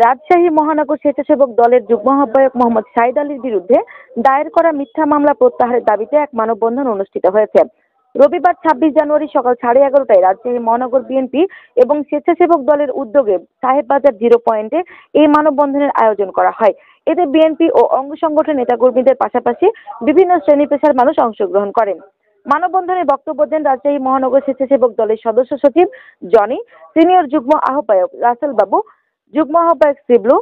রাজশাহী মহানগর স্বেচ্ছাসেবক দলের যুগ্ম আহ্বায়ক মোহাম্মদ সাইদ আলীর বিরুদ্ধে দায়ের করা মিথ্যা মামলা প্রত্যাহারের দাবিতে এক মানববন্ধন অনুষ্ঠিত হয়েছে। রবিবার ২৬ জানুয়ারি সকাল ১১:৩০টায় রাজশাহী মহানগর বিএনপি এবং স্বেচ্ছাসেবক দলের উদ্যোগে সাহেববাজার জিরো পয়েন্টে এই মানববন্ধনের আয়োজন করা হয়। এতে বিএনপি ও অঙ্গ সংগঠনের নেতাকর্মীদের পাশাপাশি বিভিন্ন শ্রেণী পেশার মানুষ অংশগ্রহণ করেন। মানববন্ধনে বক্তব্য দেন রাজশাহী মহানগর স্বেচ্ছাসেবক দলের সদস্য সচিব জনি, সিনিয়র যুগ্ম আহ্বায়ক রাসেল বাবু, যুগ্ম আহ্বায়ক শিবলু,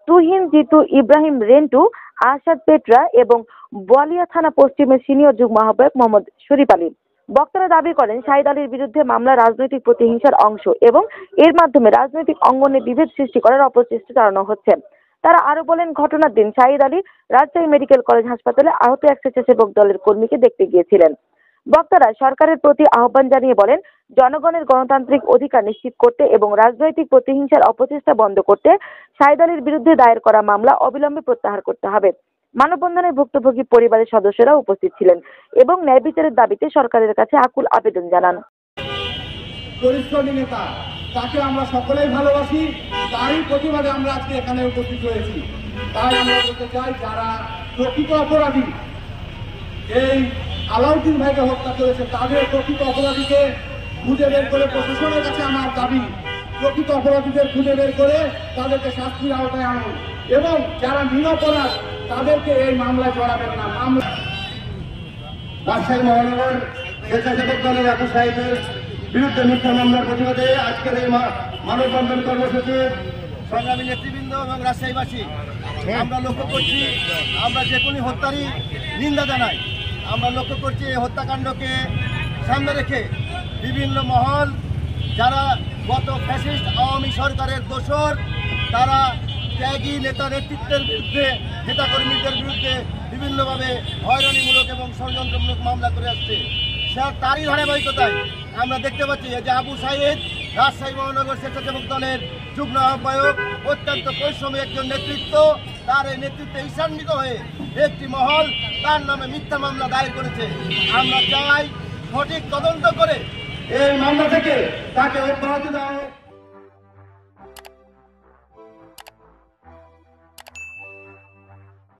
তুহিন, জিতু, ইব্রাহিম, রেন্টু, আসাদ পেট্রা এবং বোয়ালিয়া থানা পশ্চিমের সিনিয়র যুগ্ম আহ্বায়ক মোহাম্মদ শরীফ আলী। বক্তারা দাবি করেন, সাইদ আলীর বিরুদ্ধে মামলা রাজনৈতিক প্রতিহিংসার অংশ এবং এর মাধ্যমে রাজনৈতিক অঙ্গনে বিভেদ সৃষ্টি করার অপচেষ্টা চালানো হচ্ছে। তারা আরো বলেন, ঘটনার দিন সাইদ আলী রাজশাহী মেডিকেল কলেজ হাসপাতালে আহত এক স্বেচ্ছাসেবক দলের কর্মীকে দেখতে গিয়েছিলেন। বক্তারা সরকারের প্রতি আহ্বান জানিয়ে বলেন, জনগণের গণতান্ত্রিক অধিকার নিশ্চিত করতে এবং রাজনৈতিক প্রতিহিংসার অপচেষ্টা বন্ধ করতে সাইদ আলীর বিরুদ্ধে দায়ের করা মামলা অবিলম্বে প্রত্যাহার করতে হবে। মানববন্ধনে ভুক্তভোগী পরিবারের সদস্যরা উপস্থিত ছিলেন এবং ন্যায় বিচারের দাবিতে সরকারের কাছে আকুল আবেদন জানান। পরিশ্রমী নেতা, তাকে আমরা সকলেই ভালোবাসি, তারই প্রতিবাদে আমরা আজকে এখানে উপস্থিত হয়েছি। তাই আমরা বলতে চাই, যারা প্রকৃত অপরাধী এই আলাউদ্দিন ভাইকে হত্যা করেছে, তাদের প্রকৃত অপরাধীকে খুঁজে বের করে, প্রশাসনের কাছে আমার দাবি, প্রকৃত অপরাধীদের খুঁজে বের করে তাদেরকে শাস্তির আওতায় আনুন এবং যারা নিরপরাধ তাদেরকে এই মামলায় জড়াবেন না। মামলা রাজশাহী মহানগর স্বেচ্ছাসেবক দলের আবু সাহেবের বিরুদ্ধে মিথ্যা মামলার প্রতিবাদে আজকের এই মানববন্ধন কর্মসূচি সংগ্রামী নেতৃবৃন্দ এবং রাজশাহীবাসী আমরা লক্ষ্য করছি, আমরা যে কোনো হত্যারই নিন্দা জানাই। আমরা লক্ষ্য করছি এই হত্যাকাণ্ডকে সামনে রেখে বিভিন্ন মহল, যারা গত ফ্যাসিস্ট আওয়ামী সরকারের দোসর, তারা ত্যাগী নেতা নেতৃত্বের বিরুদ্ধে, নেতাকর্মীদের বিরুদ্ধে বিভিন্নভাবে হয়রানিমূলক এবং ষড়যন্ত্রমূলক মামলা করে আসছে। তারই ধারাবাহিকতায় আমরা দেখতে পাচ্ছি যে আবু সাইদ রাজশাহী মহানগর স্বেচ্ছাসেবক দলের যুগ্ম আহ্বায়ক, অত্যন্ত পরিশ্রমী একজন নেতৃত্ব, তার এই নেতৃত্বে ঈশান্বিত হয়ে একটি মহল তার নামে মিথ্যা মামলা দায়ের করেছে। আমরা চাই সঠিক তদন্ত করে এই মামলা থেকে তাকে অব্যাহতি দেওয়া হোক।